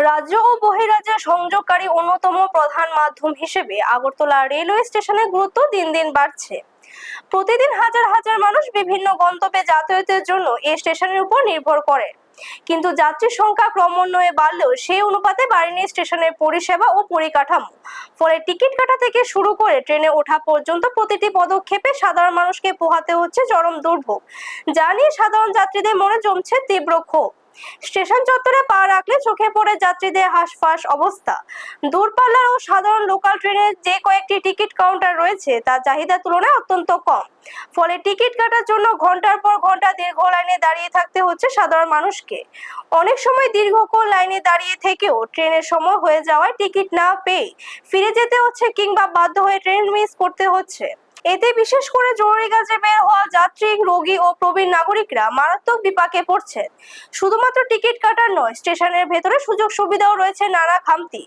রাজ্য ও বহিরাজ্যের সংযোগকারী অন্যতম প্রধান মাধ্যম হিসেবে আগরতলা রেলওয়ে স্টেশনের গুরুত্ব দিন দিন বাড়ছে। প্রতিদিন হাজার হাজার মানুষ বিভিন্ন গন্তব্যে যাতায়াতের জন্য এই স্টেশনের উপর নির্ভর করে। কিন্তু যাত্রীর সংখ্যা ক্রমান্বয়ে বাড়লেও সেই অনুপাতে বাড়েনি স্টেশনের পরিষেবা ও পরিকাঠামো। ফলে টিকিট কাটা থেকে শুরু করে ট্রেনে ওঠা পর্যন্ত প্রতিটি পদক্ষেপে সাধারণ মানুষকে পোহাতে হচ্ছে চরম দুর্ভোগ, যা নিয়ে সাধারণ যাত্রীদের মনে জমছে তীব্র ক্ষোভ। স্টেশন চত্বরে পা রাখলে চোখে পড়ে যাত্রীদের হাঁসফাঁস অবস্থা। দূরপাল্লার ও সাধারণ লোকাল ট্রেনের যে কয়েকটি টিকিট কাউন্টার রয়েছে তা চাহিদার তুলনায় অত্যন্ত কম। ফলে টিকিট কাটার জন্য ঘন্টার পর ঘন্টা দীর্ঘ লাইনে দাঁড়িয়ে থাকতে হচ্ছে সাধারণ মানুষকে। অনেক সময় দীর্ঘক্ষণ লাইনে দাঁড়িয়ে থেকেও ট্রেনের সময় হয়ে যাওয়ায় টিকিট না পেয়ে ফিরে যেতে হচ্ছে কিংবা বাধ্য হয়ে ট্রেন মিস করতে হচ্ছে। এতে বিশেষ করে জরুরি কাজে বের হওয়া যাত্রী, রোগী ও প্রবীণ নাগরিকরা মারাত্মক বিপাকে পড়ছেন। শুধুমাত্র টিকিট কাটার নয়, স্টেশনের ভেতরে সুযোগ সুবিধাও রয়েছে নানা খামতি।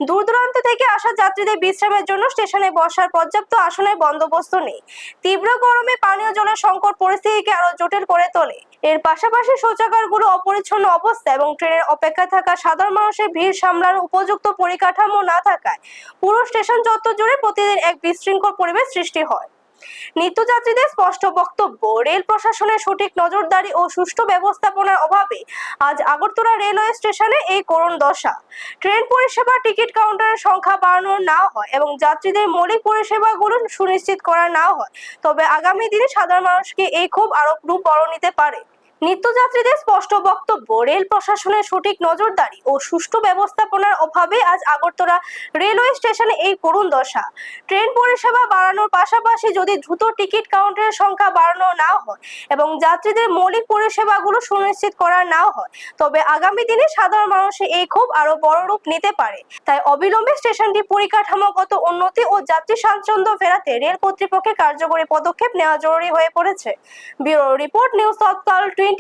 দূর দূরান্ত থেকে আসা যাত্রীদের বিশ্রামের জন্য স্টেশনে বসার পর্যাপ্ত আসনের বন্দোবস্ত নেই। তীব্র গরমে পানীয় জলের সংকট পরিস্থিতিকে আরো জটিল করে তোলে। এর পাশাপাশি শৌচাগারগুলো অপরিচ্ছন্ন অবস্থা এবং ট্রেনের অপেক্ষায় থাকা সাধারণ মানুষের ভিড় সামলানোর উপযুক্ত পরিকাঠামো না থাকায় পুরো স্টেশন চত্বর জুড়ে প্রতিদিন এক বিশৃঙ্খল পরিবেশ সৃষ্টি হয়। নিত্যযাত্রীদের স্পষ্ট বক্তব্য, রেল প্রশাসনের সঠিক নজরদারি ও সুষ্ঠু ব্যবস্থাপনার অভাবে আজ আগরতলা রেলওয়ে স্টেশনে এই করুণ দশা। ট্রেন পরিষেবা, টিকিট কাউন্টারের সংখ্যা বাড়ানো না হয় এবং যাত্রীদের মৌলিক পরিষেবাগুলো সুনিশ্চিত করা না হয়, তবে আগামী দিনে সাধারণ মানুষকে এই ক্ষোভ আরো রূপ বড় নিতে পারে। নিত্যযাত্রীদের স্পষ্ট বক্তব্য, রেল প্রশাসনের সঠিক নজরদারি ও সুষ্ঠু ব্যবস্থাপনার অভাবে আজ আগরতলা রেলওয়ে স্টেশনে এই করুণ দশা। ট্রেন পরিষেবা বাড়ানোর পাশাপাশি যদি দ্রুত টিকিট কাউন্টারের সংখ্যা বাড়ানো না হয় এবং যাত্রীদের মৌলিক পরিষেবাগুলো সুনিশ্চিত করা না হয়, তবে আগামী দিনে সাধারণ মানুষের এই ক্ষোভ আরো বড় রূপ নিতে পারে। তাই অবিলম্বে স্টেশনটি পরিকাঠামোগত উন্নতি ও যাত্রী স্বাচ্ছন্দ্য ফেরাতে রেল কর্তৃপক্ষের কার্যকরী পদক্ষেপ নেওয়া জরুরি হয়ে পড়েছে। ব্যুরো রিপোর্ট, নিউজ তৎকাল 24।